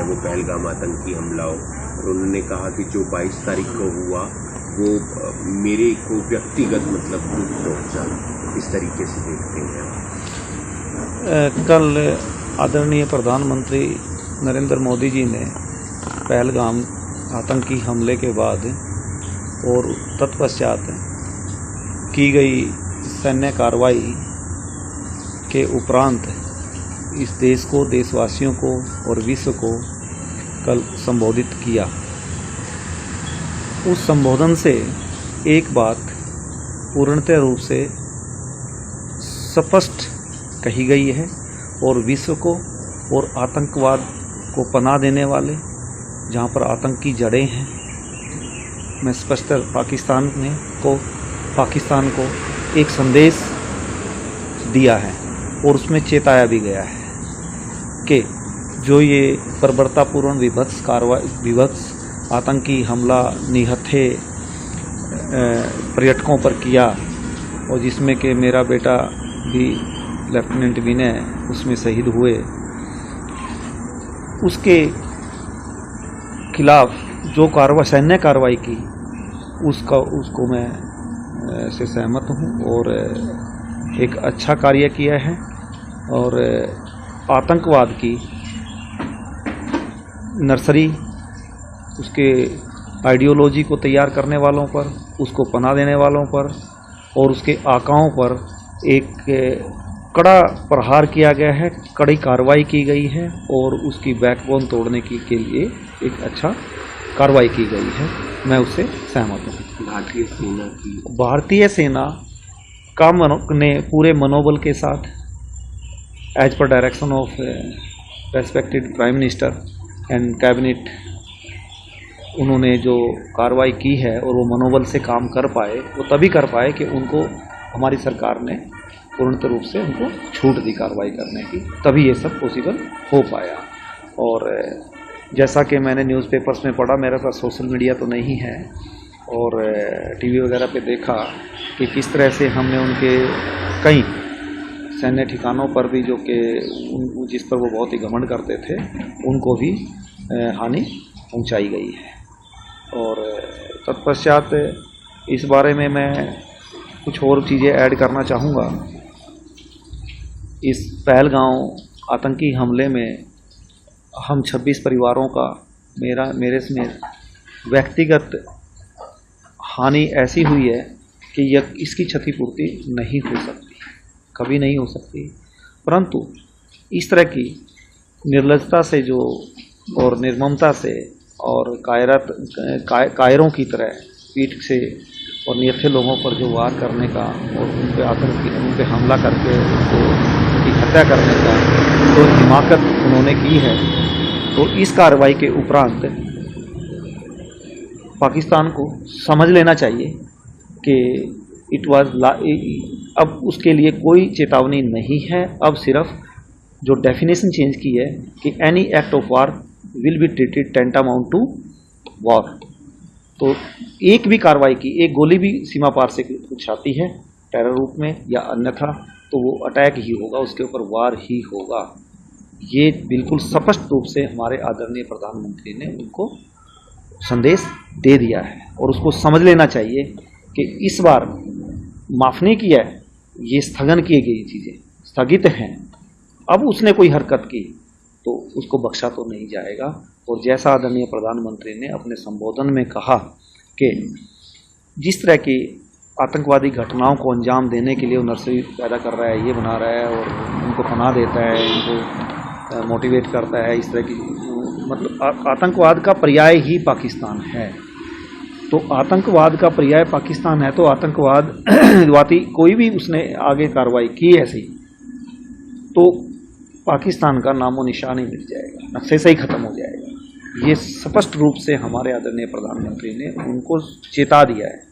वो पहलगाम आतंकी हमला हो, और उन्होंने कहा कि जो 22 तारीख को हुआ वो मेरे को व्यक्तिगत मतलब दुख पहुँचा। इस तरीके से देखते हैं। कल आदरणीय प्रधानमंत्री नरेंद्र मोदी जी ने पहलगाम आतंकी हमले के बाद और तत्पश्चात की गई सैन्य कार्रवाई के उपरांत इस देश को, देशवासियों को और विश्व को कल संबोधित किया। उस संबोधन से एक बात पूर्णतः रूप से स्पष्ट कही गई है और विश्व को और आतंकवाद को पनाह देने वाले, जहां पर आतंक की जड़ें हैं, मैं स्पष्ट पाकिस्तान को एक संदेश दिया है और उसमें चेताया भी गया है कि जो ये बर्बरतापूर्ण विभत्स आतंकी हमला निहत्थे पर्यटकों पर किया और जिसमें कि मेरा बेटा भी लेफ्टिनेंट विनय उसमें शहीद हुए, उसके खिलाफ जो सैन्य कार्रवाई की उसको मैं से सहमत हूँ और एक अच्छा कार्य किया है। और आतंकवाद की नर्सरी, उसके आइडियोलॉजी को तैयार करने वालों पर, उसको पनाह देने वालों पर और उसके आकाओं पर एक कड़ा प्रहार किया गया है, कड़ी कार्रवाई की गई है और उसकी बैकबोन तोड़ने के लिए एक अच्छा कार्रवाई की गई है। मैं उससे सहमत हूँ। भारतीय सेना का ने पूरे मनोबल के साथ as per direction of respected prime minister and cabinet उन्होंने जो कार्रवाई की है और वो मनोबल से काम कर पाए, वो तभी कर पाए कि उनको हमारी सरकार ने पूर्ण रूप से उनको छूट दी कार्रवाई करने की, तभी ये सब पॉसिबल हो पाया। और जैसा कि मैंने न्यूज़पेपर्स में पढ़ा, मेरे पास सोशल मीडिया तो नहीं है, और टीवी वगैरह पे देखा कि किस तरह से हमने उनके कई सैन्य ठिकानों पर भी जो कि जिस पर वो बहुत ही घमंड करते थे, उनको भी हानि पहुंचाई गई है। और तत्पश्चात इस बारे में मैं कुछ और चीज़ें ऐड करना चाहूँगा। इस पहलगाम आतंकी हमले में हम 26 परिवारों का मेरे समेत व्यक्तिगत हानि ऐसी हुई है कि इसकी क्षतिपूर्ति नहीं हो सकती, कभी नहीं हो सकती। परंतु इस तरह की निर्लजता से जो और निर्ममता से और कायरों की तरह पीठ से और निहत्थे लोगों पर जो वार करने का और उन पे हमला करके उनकी हत्या करने का जो हिमाकत उन्होंने की है, तो इस कार्रवाई के उपरांत पाकिस्तान को समझ लेना चाहिए कि अब उसके लिए कोई चेतावनी नहीं है। अब सिर्फ जो डेफिनेशन चेंज की है कि any act of war will be treated tantamount to war. तो एक भी कार्रवाई की, एक गोली भी सीमा पार से कुछ आती है टेरर रूप में या अन्यथा, तो वो अटैक ही होगा, उसके ऊपर वार ही होगा। ये बिल्कुल स्पष्ट रूप से हमारे आदरणीय प्रधानमंत्री ने उनको संदेश दे दिया है और उसको समझ लेना चाहिए कि इस बार माफ़ नहीं किया है, ये स्थगन की गई चीज़ें स्थगित हैं। अब उसने कोई हरकत की तो उसको बख्शा तो नहीं जाएगा। और जैसा आदरणीय प्रधानमंत्री ने अपने संबोधन में कहा कि जिस तरह की आतंकवादी घटनाओं को अंजाम देने के लिए वो नर्सरी पैदा कर रहा है, ये बना रहा है और उनको पनाह देता है, इनको मोटिवेट करता है, इस तरह की मतलब आतंकवाद का पर्याय ही पाकिस्तान है। तो आतंकवाद का पर्याय पाकिस्तान है, तो आतंकवादी कोई भी उसने आगे कार्रवाई की ऐसी, तो पाकिस्तान का नामो निशान ही मिट जाएगा, नक्शे से ही ख़त्म हो जाएगा। ये स्पष्ट रूप से हमारे आदरणीय प्रधानमंत्री ने उनको चेता दिया है।